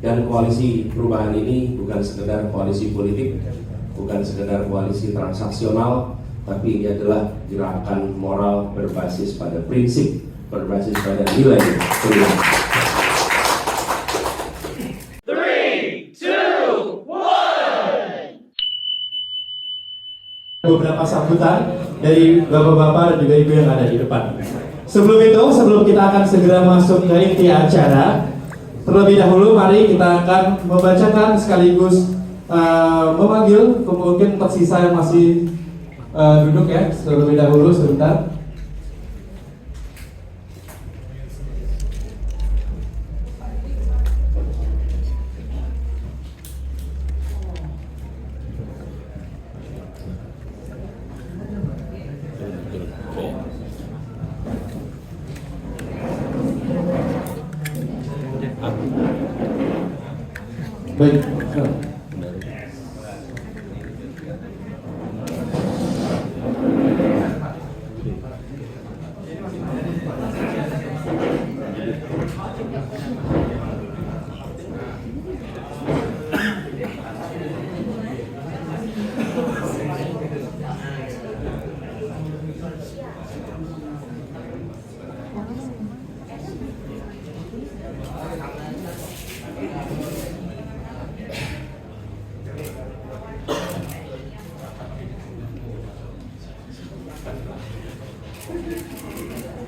Dan koalisi perubahan ini bukan sekedar koalisi politik, bukan sekedar koalisi transaksional, tapi ini adalah gerakan moral berbasis pada prinsip, berbasis pada nilai perubahan. 3, 2, 1. Beberapa sambutan dari bapak-bapak dan juga ibu yang ada di depan. Sebelum kita akan segera masuk ke inti acara. Terlebih dahulu mari kita akan membacakan sekaligus memanggil mungkin tersisa yang masih duduk ya terlebih dahulu sebentar. Baik.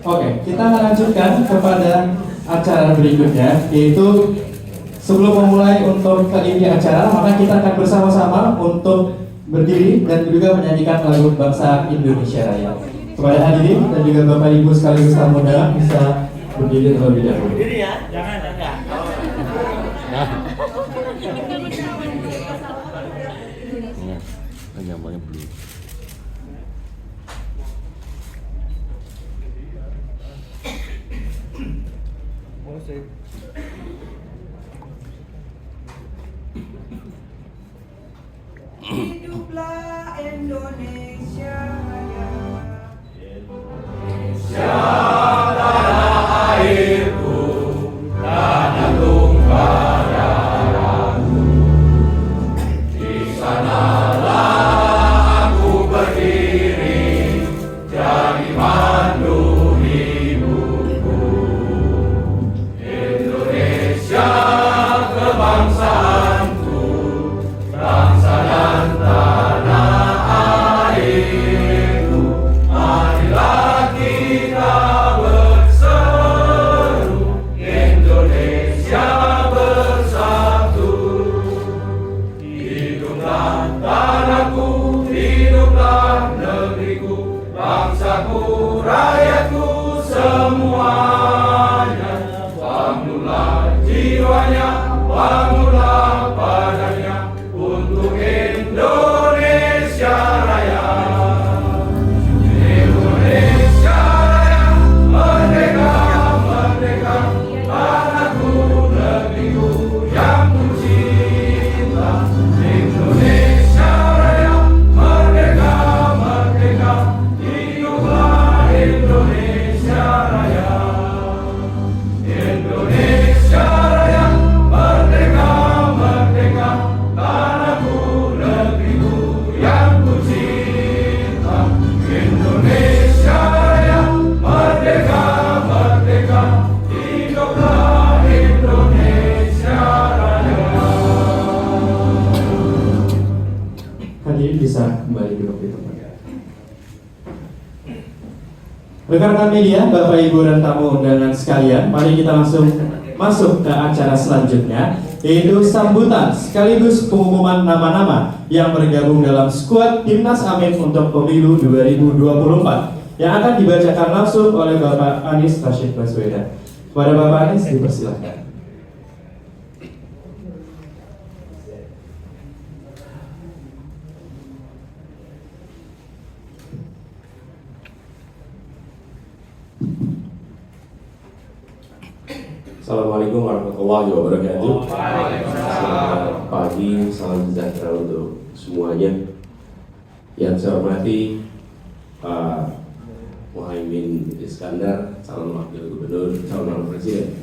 Oke, kita lanjutkan kepada acara berikutnya, yaitu sebelum memulai untuk ke inti acara, maka kita akan bersama-sama untuk berdiri dan juga menyanyikan lagu bangsa Indonesia Raya. Kepada hadirin dan juga Bapak Ibu sekaligus tamu undangan bisa berdiri terlebih dahulu. Berdiri ya, jangan. Gambarnya belum. Hiduplah Indonesia Raya. Bangsaku, rakyatku semuanya, bangunlah jiwanya, bangunlah badannya untuk Indonesia Raya. Indonesia Raya, merdeka, merdeka, tanahku, negeriku yang ku cinta. Indonesia Raya, merdeka, merdeka, hiduplah Indonesia Raya. Indonesia Raya, merdeka, merdeka, tanahku, negeriku yang ku cinta. Indonesia Raya, merdeka, merdeka, hiduplah Indonesia Raya. Hadirin bisa kembali duduk di tempat. Rekan-rekan media, Bapak Ibu dan tamu undangan sekalian, mari kita langsung masuk ke acara selanjutnya, yaitu sambutan sekaligus pengumuman nama-nama yang bergabung dalam skuad Timnas Amin untuk Pemilu 2024 yang akan dibacakan langsung oleh Bapak Anies Rashid Baswedan. Kepada Bapak Anies dipersilahkan. Assalamualaikum warahmatullahi wabarakatuh. Selamat pagi, salam sejahtera untuk semuanya. Yang saya hormati Pak Muhaimin Iskandar, calon wakil gubernur, calon wakil presiden.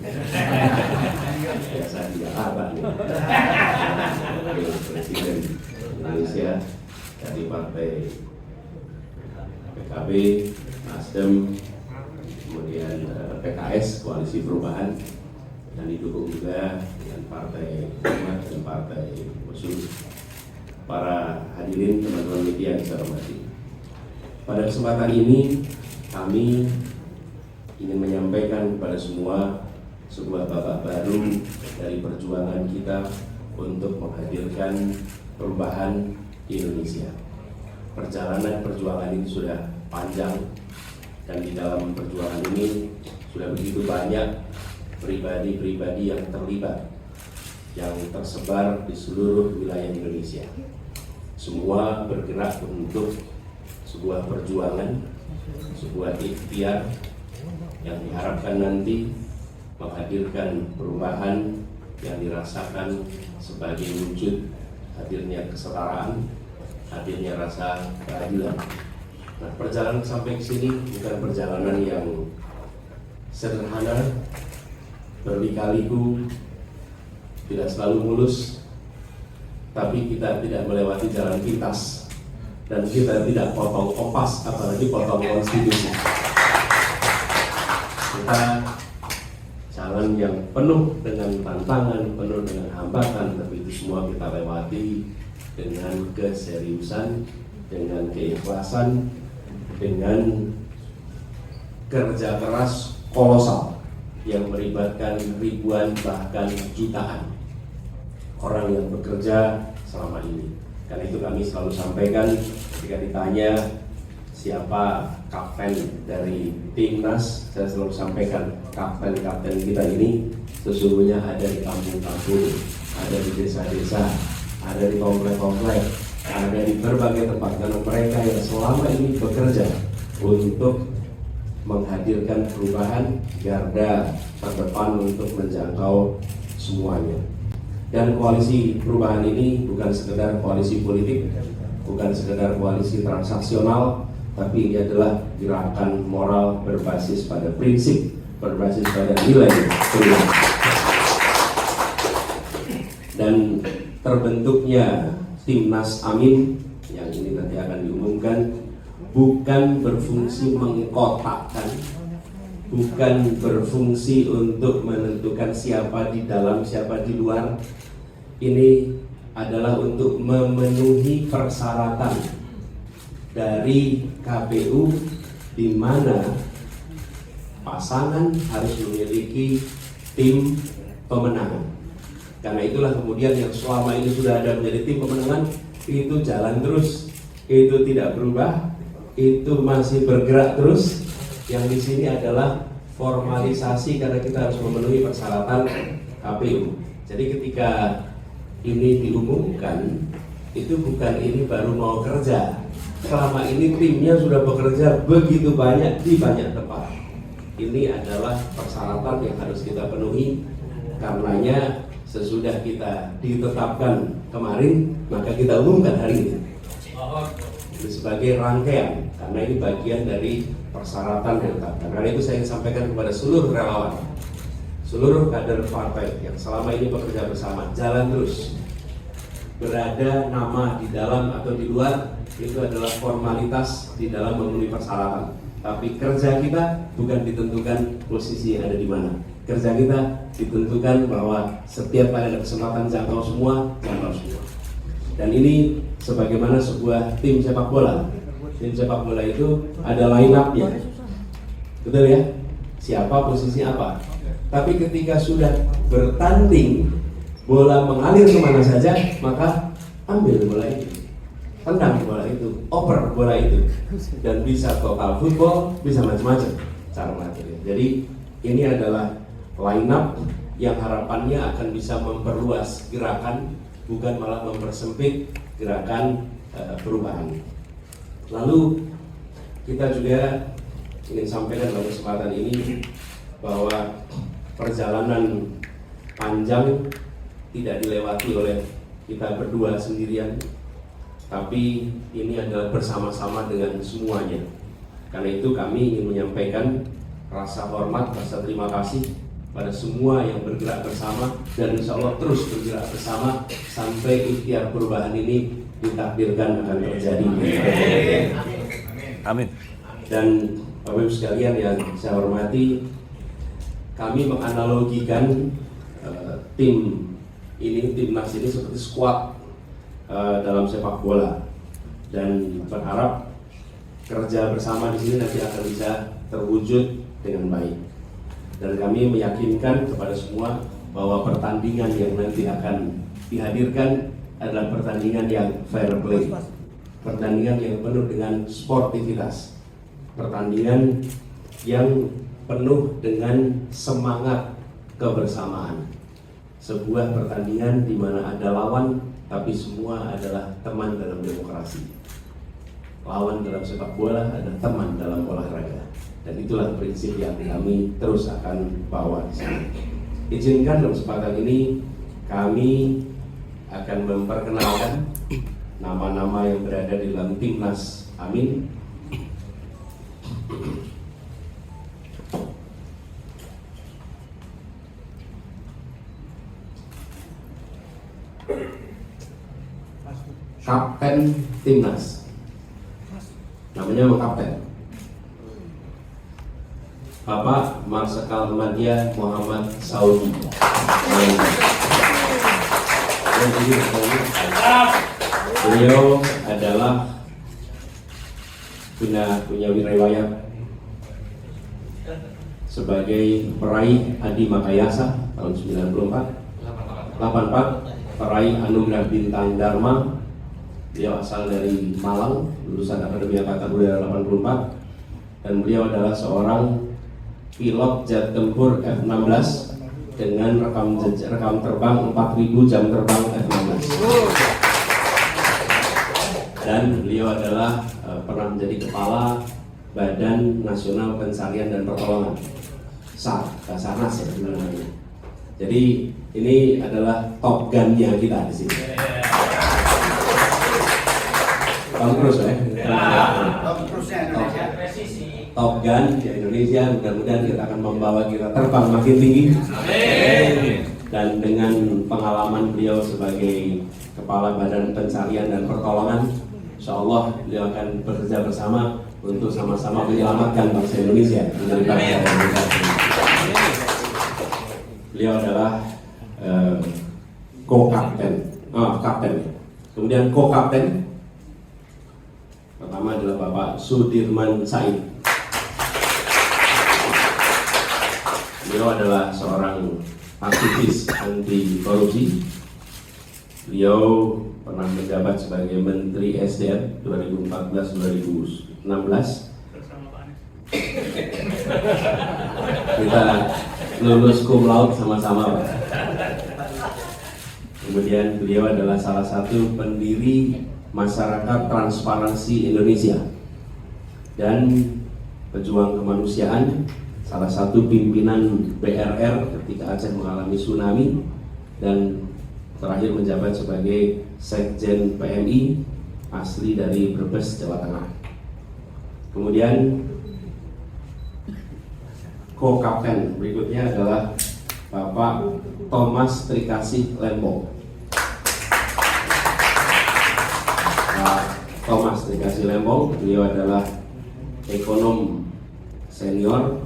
Biasa di Jakarta nih. Wakil presiden Indonesia dari partai PKB, Nasdem, kemudian PKS, Koalisi Perubahan, dan didukung juga dengan Partai Umat dan Partai Musuh. Para hadirin, teman-teman media yang saya hormati, pada kesempatan ini kami ingin menyampaikan kepada semua sebuah babak baru dari perjuangan kita untuk menghadirkan perubahan di Indonesia. Perjalanan perjuangan ini sudah panjang, dan di dalam perjuangan ini sudah begitu banyak pribadi-pribadi yang terlibat, yang tersebar di seluruh wilayah Indonesia. Semua bergerak untuk sebuah perjuangan, sebuah ikhtiar yang diharapkan nanti menghadirkan perubahan yang dirasakan sebagai wujud hadirnya kesetaraan, hadirnya rasa keadilan. Nah, perjalanan sampai ke sini bukan perjalanan yang sederhana, berliku-liku, tidak selalu mulus, tapi kita tidak melewati jalan pintas, dan kita tidak potong kompas, apalagi potong konstitusi. Kita jalan yang penuh dengan tantangan, penuh dengan hambatan, tapi itu semua kita lewati dengan keseriusan, dengan keikhlasan, dengan kerja keras kolosal yang melibatkan ribuan bahkan jutaan orang yang bekerja selama ini. Karena itu kami selalu sampaikan ketika ditanya siapa kapten dari timnas, saya selalu sampaikan kapten-kapten kita ini sesungguhnya ada di kampung-kampung, ada di desa-desa, ada di komplek-komplek, ada di berbagai tempat, karena mereka yang selama ini bekerja untuk menghadirkan perubahan, garda terdepan untuk menjangkau semuanya. Dan koalisi perubahan ini bukan sekedar koalisi politik, bukan sekedar koalisi transaksional, tapi ini adalah gerakan moral berbasis pada prinsip, berbasis pada nilai perubahan. Dan terbentuknya Timnas Amin yang ini nanti akan diumumkan bukan berfungsi mengkotakkan, bukan berfungsi untuk menentukan siapa di dalam, siapa di luar. Ini adalah untuk memenuhi persyaratan dari KPU, di mana pasangan harus memiliki tim pemenangan. Karena itulah kemudian yang selama ini sudah ada menjadi tim pemenangan itu jalan terus, itu tidak berubah, itu masih bergerak terus. Yang di sini adalah formalisasi karena kita harus memenuhi persyaratan KPU. Jadi ketika ini diumumkan, itu bukan ini baru mau kerja. Selama ini timnya sudah bekerja begitu banyak di banyak tempat. Ini adalah persyaratan yang harus kita penuhi. Karenanya sesudah kita ditetapkan kemarin, maka kita umumkan hari ini. Itu sebagai rangkaian, karena ini bagian dari persyaratan yang ditetapkan. Karena itu saya ingin sampaikan kepada seluruh relawan, seluruh kader partai yang selama ini bekerja bersama, jalan terus. Berada nama di dalam atau di luar itu adalah formalitas di dalam memenuhi persyaratan. Tapi kerja kita bukan ditentukan posisi yang ada di mana. Kerja kita ditentukan bahwa setiap kali ada kesempatan jangkau semua. Dan ini sebagaimana sebuah tim sepak bola. Tim sepak bola itu ada line up-nya. Betul ya? Siapa posisinya apa. Tapi ketika sudah bertanding, bola mengalir kemana saja, maka ambil bola itu, tendang bola itu, oper bola itu. Dan bisa total football, bisa macam-macam cara material. Jadi ini adalah line up yang harapannya akan bisa memperluas gerakan, bukan malah mempersempit gerakan perubahan. Lalu kita juga ingin sampaikan pada kesempatan ini bahwa perjalanan panjang tidak dilewati oleh kita berdua sendirian, tapi ini adalah bersama-sama dengan semuanya. Karena itu kami ingin menyampaikan rasa hormat, rasa terima kasih pada semua yang bergerak bersama dan insya Allah terus bergerak bersama sampai ikhtiar perubahan ini ditakdirkan akan terjadi. Amin. Dan Bapak Ibu sekalian yang saya hormati, kami menganalogikan timnas ini seperti squad dalam sepak bola dan berharap kerja bersama di sini nanti akan bisa terwujud dengan baik. Dan kami meyakinkan kepada semua bahwa pertandingan yang nanti akan dihadirkan adalah pertandingan yang fair play, pertandingan yang penuh dengan sportivitas, pertandingan yang penuh dengan semangat kebersamaan, sebuah pertandingan di mana ada lawan tapi semua adalah teman dalam demokrasi. Lawan dalam sepak bola adalah teman dalam olahraga, dan itulah prinsip yang kami terus akan bawa di sini. Izinkan dalam kesempatan ini kami akan memperkenalkan nama-nama yang berada di dalam timnas Amin. Kapten timnas, namanya kapten Bapak Marsikal Madya Muhammad Saudi. Beliau adalah punya riwayat sebagai peraih Adi Makayasa tahun 84, peraih Anugerah Bintang Dharma. Beliau asal dari Malang, lulusan Akademi Angkatan Udara 84, dan beliau adalah seorang pilot jet tempur F-16 dengan rekam terbang 4.000 jam terbang F-16. Dan beliau adalah pernah menjadi kepala Badan Nasional Pencarian dan Pertolongan, SAR, Basarnas ya sebenarnya. Jadi ini adalah top gun-nya kita di sini. Tom Cruise ya. Top Gun di Indonesia, mudah-mudahan kita akan membawa kita terbang makin tinggi. Dan dengan pengalaman beliau sebagai Kepala Badan Pencarian dan Pertolongan, insya Allah beliau akan bekerja bersama untuk sama-sama menyelamatkan bangsa Indonesia dari bahaya. Beliau adalah kapten. Kemudian co-kapten pertama adalah Bapak Sudirman Said. Beliau adalah seorang aktivis anti korupsi. Beliau pernah menjabat sebagai Menteri SDM 2014-2016. Kita lulus cum laude sama-sama, Pak. Kemudian beliau adalah salah satu pendiri Masyarakat Transparansi Indonesia dan pejuang kemanusiaan, salah satu pimpinan BRR ketika Aceh mengalami tsunami, dan terakhir menjabat sebagai Sekjen PMI asli dari Brebes, Jawa Tengah. Kemudian co-kapten berikutnya adalah Bapak Thomas Trikasih Lempo. Thomas Trikasih Lempo, beliau adalah ekonom senior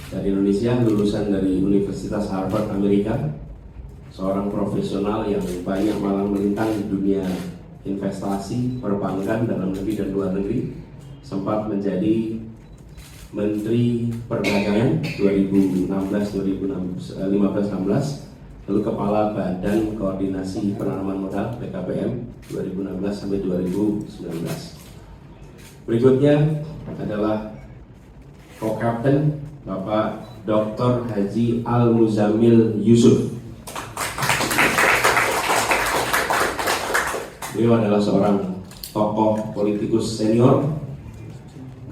dari Indonesia, lulusan dari Universitas Harvard Amerika, seorang profesional yang banyak malang melintang di dunia investasi, perbankan dalam negeri dan luar negeri, sempat menjadi Menteri Perdagangan 2015-16, lalu Kepala Badan Koordinasi Penanaman Modal BKPM 2016 sampai 2019. Berikutnya adalah co-kapten Bapak Dr. Haji Al-Muzamil Yusuf. Beliau adalah seorang tokoh politikus senior,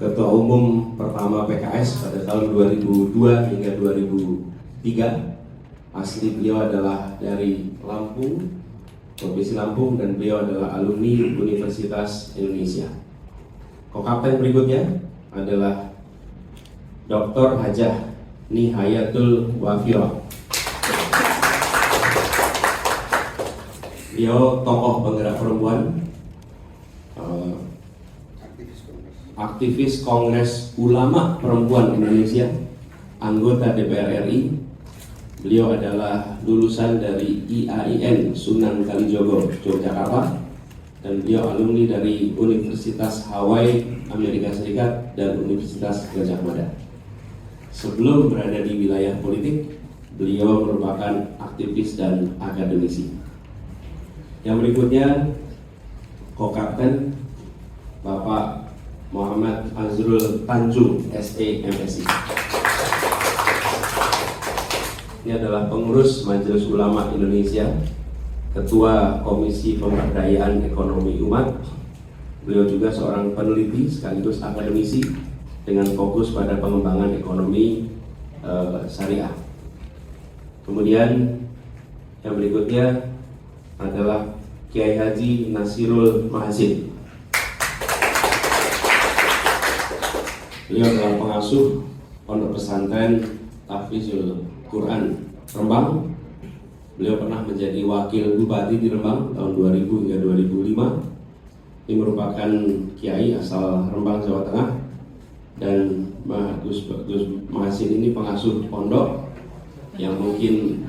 Ketua Umum pertama PKS pada tahun 2002 hingga 2003. Asli beliau adalah dari Lampung, Provinsi Lampung, dan beliau adalah alumni Universitas Indonesia. Co-kapten berikutnya adalah Dr. Hajah Nihayatul Wafira. Beliau tokoh penggerak perempuan, aktivis Kongres Ulama Perempuan Indonesia, anggota DPR RI. Beliau adalah lulusan dari IAIN Sunan Kalijogo, Yogyakarta, dan beliau alumni dari Universitas Hawaii, Amerika Serikat, dan Universitas Gajah Mada. Sebelum berada di wilayah politik, beliau merupakan aktivis dan akademisi. Yang berikutnya, Ko-Kapten Bapak Muhammad Azrul Tanjung, SE MSI. Ini adalah pengurus Majelis Ulama Indonesia, Ketua Komisi Pemberdayaan Ekonomi Umat. Beliau juga seorang peneliti sekaligus akademisi dengan fokus pada pengembangan ekonomi syariah. Kemudian yang berikutnya adalah Kiai Haji Nasirul Mahsin. Beliau adalah pengasuh Pondok Pesantren Tahfizul Quran Rembang. Beliau pernah menjadi wakil bupati di Rembang tahun 2000 hingga 2005. Ini merupakan kiai asal Rembang, Jawa Tengah, dan Gus Mahsin ini pengasuh pondok yang mungkin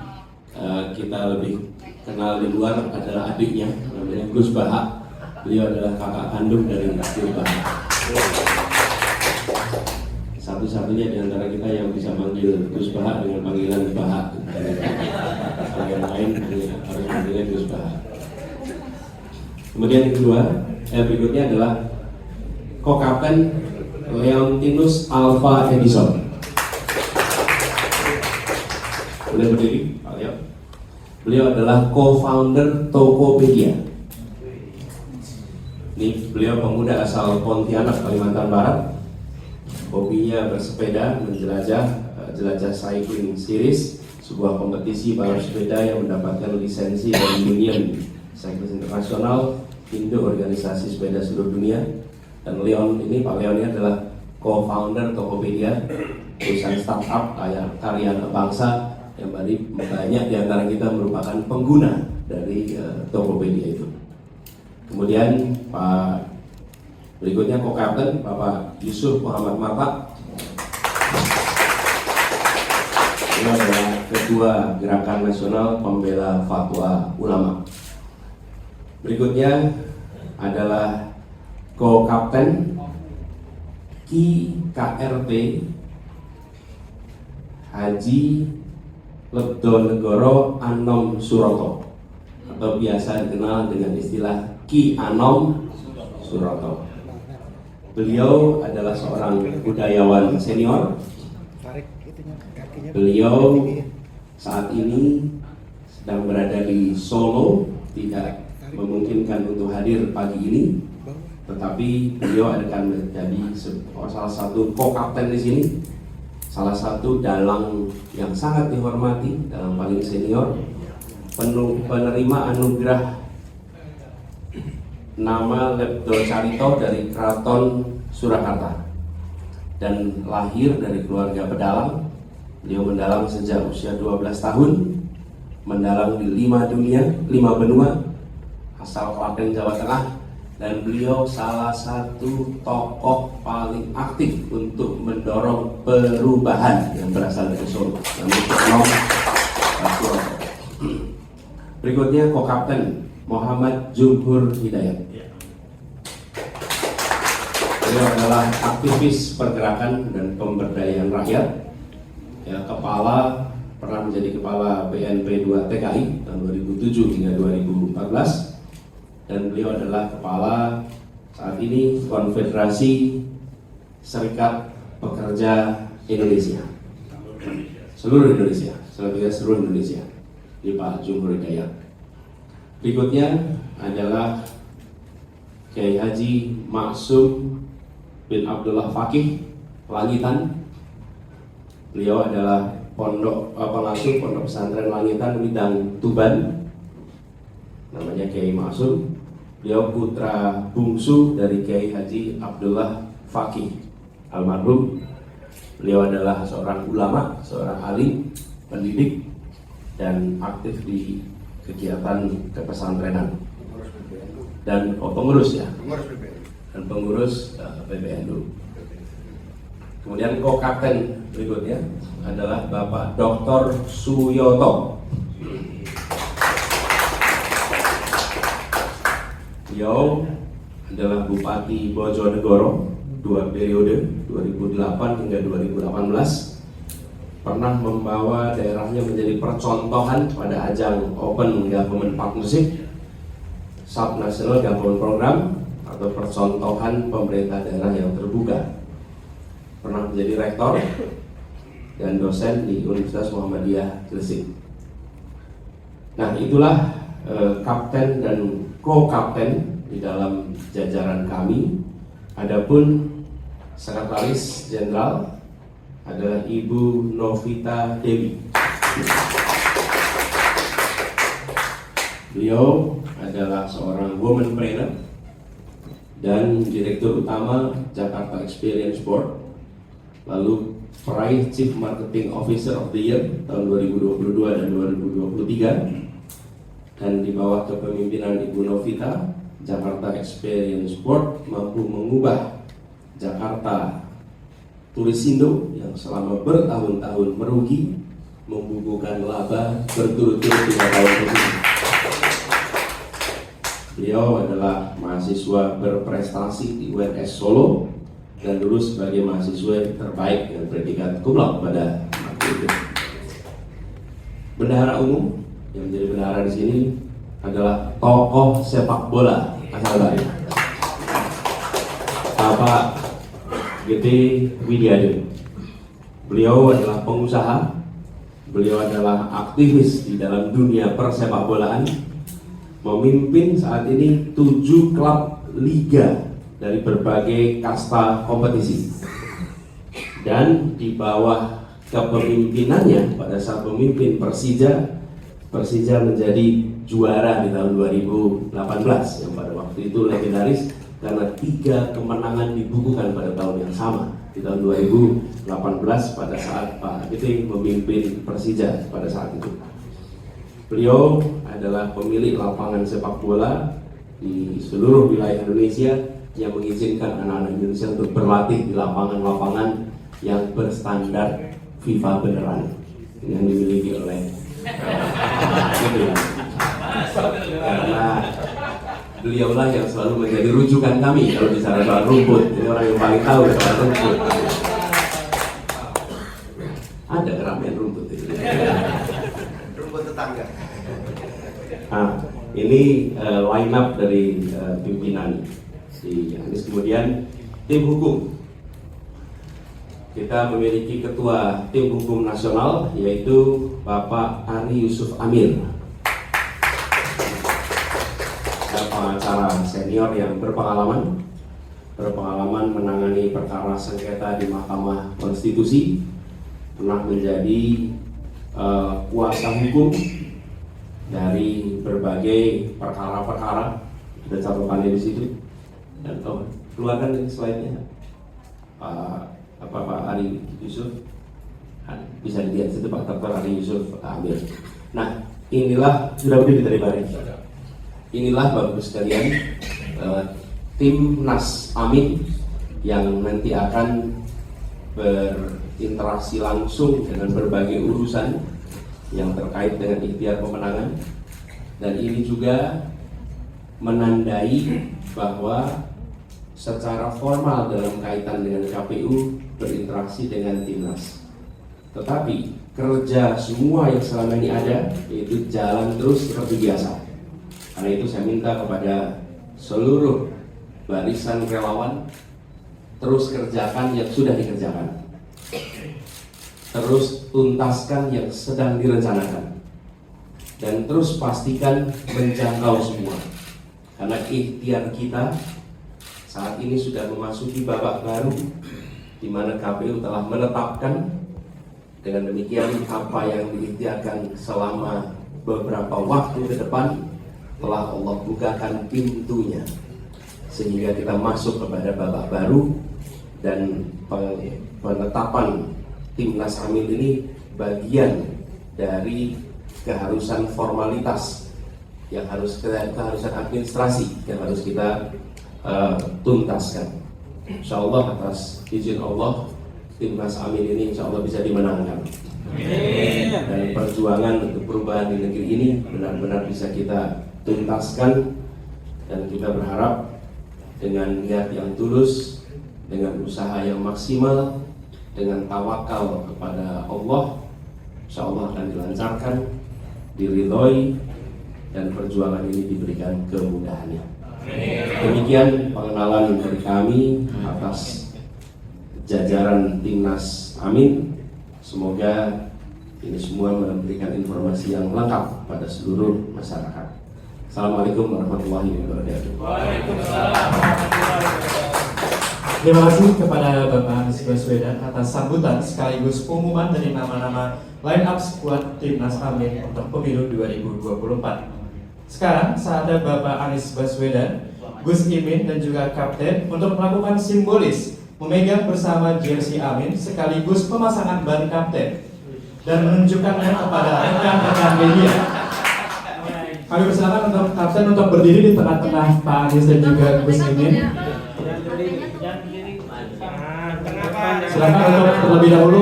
kita lebih kenal di luar adalah adiknya, namanya Gus Baha. Beliau adalah kakak kandung dari Gus Baha. Satu-satunya di antara kita yang bisa manggil Gus Baha dengan panggilan Baha. Yang lain harus manggilnya Gus Baha. Kemudian yang kedua, berikutnya adalah Ko-Kapten Leontinus Alva Edison. Boleh berdiri, Pak Leo. Beliau adalah co-founder Tokopedia. Ini beliau pemuda asal Pontianak, Kalimantan Barat. Hobinya bersepeda, jelajah cycling series, sebuah kompetisi balap sepeda yang mendapatkan lisensi dari Union Cycling Internasional, Indo Organisasi Sepeda Seluruh Dunia. Dan Leon ini, Pak Leon ini adalah co-founder Tokopedia, perusahaan startup karya bangsa yang banyak di antara kita merupakan pengguna dari Tokopedia itu. Kemudian Pak berikutnya Ko-Kapten Bapak Yusuf Muhammad Marta. Ini adalah Ketua Gerakan Nasional Pembela Fatwa Ulama. Berikutnya adalah Ko-Kapten Ki KRP Haji Lebdonegoro Anom Suroto, atau biasa dikenal dengan istilah Ki Anom Suroto. Beliau adalah seorang budayawan senior. Beliau saat ini sedang berada di Solo, tidak memungkinkan untuk hadir pagi ini, tetapi beliau akan menjadi salah satu ko-kapten di sini, salah satu dalang yang sangat dihormati, dalang paling senior, penerima anugerah nama Lepto Carito dari Keraton Surakarta, dan lahir dari keluarga pedalang. Beliau mendalang sejak usia 12 tahun, mendalang di 5 benua, asal Klaten, Jawa Tengah, dan beliau salah satu tokoh paling aktif untuk mendorong perubahan yang berasal dari Solo. Berikutnya Ko-Kapten Muhammad Jumhur Hidayat. Beliau adalah aktivis pergerakan dan pemberdayaan rakyat. Ya, pernah menjadi kepala BNP 2 TKI tahun 2007 hingga 2014, dan beliau adalah kepala saat ini Konfederasi Serikat Pekerja Indonesia, seluruh Indonesia, seluruh Indonesia. Ini Pak Jumhur Hidayat. Berikutnya adalah Kiai Haji Maksum bin Abdullah Fakih Langitan. Beliau adalah pengasuh Pondok Pesantren Langitan Widang Tuban, namanya Kiai Maksum. Beliau putra bungsu dari Kiai Haji Abdullah Fakih almarhum. Beliau adalah seorang ulama, seorang alim, pendidik, dan aktif di kegiatan kepesantrenan dan pengurus ya, dan pengurus PBNU. Kemudian co-kapten berikutnya adalah Bapak Dr. Suyoto. Beliau adalah Bupati Bojonegoro 2 periode 2008 hingga 2018. Pernah membawa daerahnya menjadi percontohan pada ajang Open Government Partnership, Subnational Government Program, atau percontohan pemerintah daerah yang terbuka. Pernah menjadi rektor dan dosen di Universitas Muhammadiyah Gresik. Nah, itulah kapten dan co-kapten di dalam jajaran kami. Adapun sekretaris jenderal adalah Ibu Novita Dewi. Beliau adalah seorang womanpreneur dan direktur utama Jakarta Experience Board, lalu peraih Chief Marketing Officer of the Year tahun 2022 dan 2023. Dan di bawah kepemimpinan Ibu Novita, Jakarta Experience Board mampu mengubah Jakarta Turisindo yang selama bertahun-tahun merugi membukukan laba berturut-turut 3 tahun berturut. Beliau adalah mahasiswa berprestasi di UNS Solo dan lulus sebagai mahasiswa terbaik dengan predikat cum laude pada waktu itu. Bendahara umum yang menjadi bendahara di sini adalah tokoh sepak bola asal Bali, Bapak Gede Widiade. Beliau adalah pengusaha, beliau adalah aktivis di dalam dunia persepakbolaan, memimpin saat ini 7 klub liga dari berbagai kasta kompetisi. Dan di bawah kepemimpinannya pada saat memimpin Persija menjadi juara di tahun 2018 yang pada waktu itu legendaris karena 3 kemenangan dibukukan pada tahun yang sama di tahun 2018 pada saat Pak Gede memimpin Persija pada saat itu. Beliau adalah pemilik lapangan sepak bola di seluruh wilayah Indonesia yang mengizinkan anak-anak Indonesia untuk berlatih di lapangan-lapangan yang berstandar FIFA beneran yang dimiliki oleh karena beliaulah yang selalu menjadi rujukan kami kalau bicara soal rumput. Ini orang yang paling tahu soal rumput. Ada keramaian rumput itu. Rumput tetangga. Nah, ini line up dari pimpinan di Anies. Kemudian tim hukum. Kita memiliki ketua tim hukum nasional yaitu Bapak Ari Yusuf Amir. Pengacara senior yang berpengalaman menangani perkara sengketa di Mahkamah Konstitusi, pernah menjadi kuasa hukum dari berbagai perkara-perkara. Ada catatannya di situ. Dan keluarkan ini slide-nya, Pak Ari Yusuf. Bisa dilihat situ Pak Dr. Ari Yusuf Amir. Nah, inilah sudah berdiri dari Bari. Inilah Bapak Ibu sekalian Timnas Amin yang nanti akan berinteraksi langsung dengan berbagai urusan yang terkait dengan ikhtiar pemenangan. Dan ini juga menandai bahwa secara formal dalam kaitan dengan KPU berinteraksi dengan Timnas. Tetapi kerja semua yang selama ini ada yaitu jalan terus seperti biasa. Karena itu saya minta kepada seluruh barisan relawan terus kerjakan yang sudah dikerjakan, terus tuntaskan yang sedang direncanakan, dan terus pastikan menjangkau semua. Karena ikhtiar kita saat ini sudah memasuki babak baru di mana KPU telah menetapkan. Dengan demikian apa yang diikhtiarkan selama beberapa waktu ke depan telah Allah bukakan pintunya sehingga kita masuk kepada babak baru dan penetapan Timnas Amin ini bagian dari keharusan formalitas yang keharusan administrasi yang harus kita tuntaskan. Insya Allah atas izin Allah, Timnas Amin ini insya Allah bisa dimenangkan. Dan perjuangan untuk perubahan di negeri ini benar-benar bisa kita tuntaskan, dan kita berharap dengan niat yang tulus, dengan usaha yang maksimal, dengan tawakal kepada Allah, insya Allah akan dilancarkan, diridhoi, dan perjuangan ini diberikan kemudahannya. Demikian pengenalan dari kami atas jajaran Timnas Amin. Semoga ini semua memberikan informasi yang lengkap pada seluruh masyarakat. Assalamualaikum warahmatullahi wabarakatuh. Terima kasih kepada Bapak Anies Baswedan atas sambutan sekaligus pengumuman dari nama-nama line up skuad Timnas Amin untuk pemilu 2024. Sekarang saatnya Bapak Anies Baswedan, Gus Imin dan juga Kapten untuk melakukan simbolis memegang bersama jersey Amin sekaligus pemasangan ban kapten dan menunjukkannya kepada rekan-rekan media. Kami persilakan untuk Kapten untuk berdiri di tengah-tengah Pak Anies dan juga Gus Imin. Silakan untuk terlebih dahulu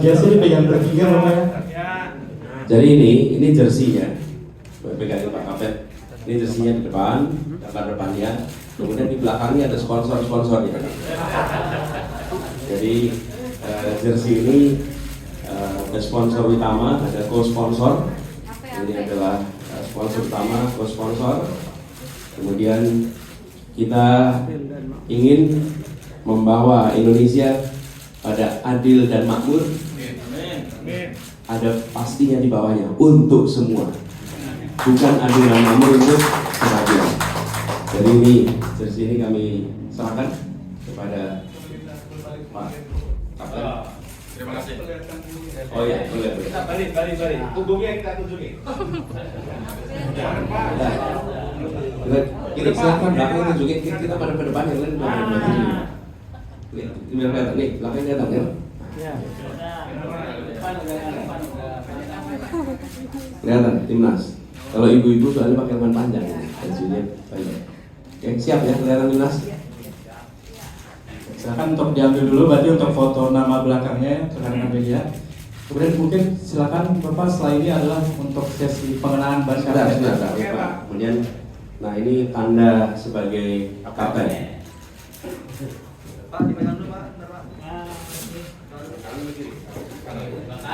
jersey dipegang bertiga Bapak ya. Jadi ini jersinya, pegangin Pak Kapten. Ini jersinya di depan, gambar depannya. Kemudian di belakangnya ada sponsor-sponsornya. Jadi jersey ini ada sponsor utama, ada co-sponsor. Ini adalah sponsor utama, co-sponsor. Kemudian kita ingin membawa Indonesia pada adil dan makmur. Ada pastinya di bawahnya untuk semua, bukan adil dan makmur untuk sebagian. Jadi ini jersey ini kami serahkan kepada Pak Kapten. Terima kasih. Oh iya, boleh. Balik. Punggungnya kita tunjukin. Kita silakan belakang tunjukin, kita pada depan yang lain pada depan. Biar kelihatan nih, belakangnya datang ya. Kelihatan Timnas. Kalau ibu-ibu soalnya pakai lengan panjang, bajunya banyak. Oke, siap ya kelihatan Timnas. Silakan untuk diambil dulu, berarti untuk foto nama belakangnya rekan-rekan media. Kemudian mungkin silakan Bapak, setelah ini adalah untuk sesi pengenalan ban kapten. Sudah, Pak. Kemudian, nah ini tanda sebagai kapten. Pak, dipegang dulu Pak. Bentar, Pak.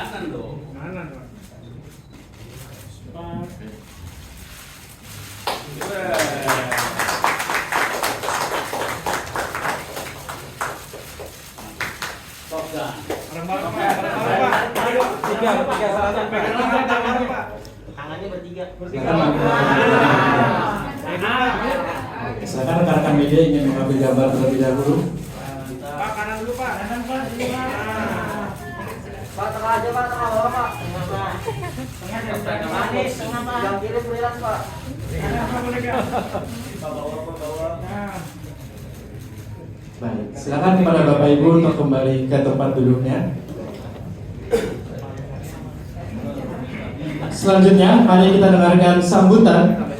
Kanan dong. Tangannya bertiga. Silakan rekan-rekan media ingin mengambil gambar terlebih dahulu. Pak, kanan dulu Pak. Pak, tengah aja Pak, tengah bawah Pak. Manis, yang kiri freelance Pak. Baik, silakan kepada Bapak Ibu untuk kembali ke tempat duduknya. Selanjutnya, mari kita dengarkan sambutan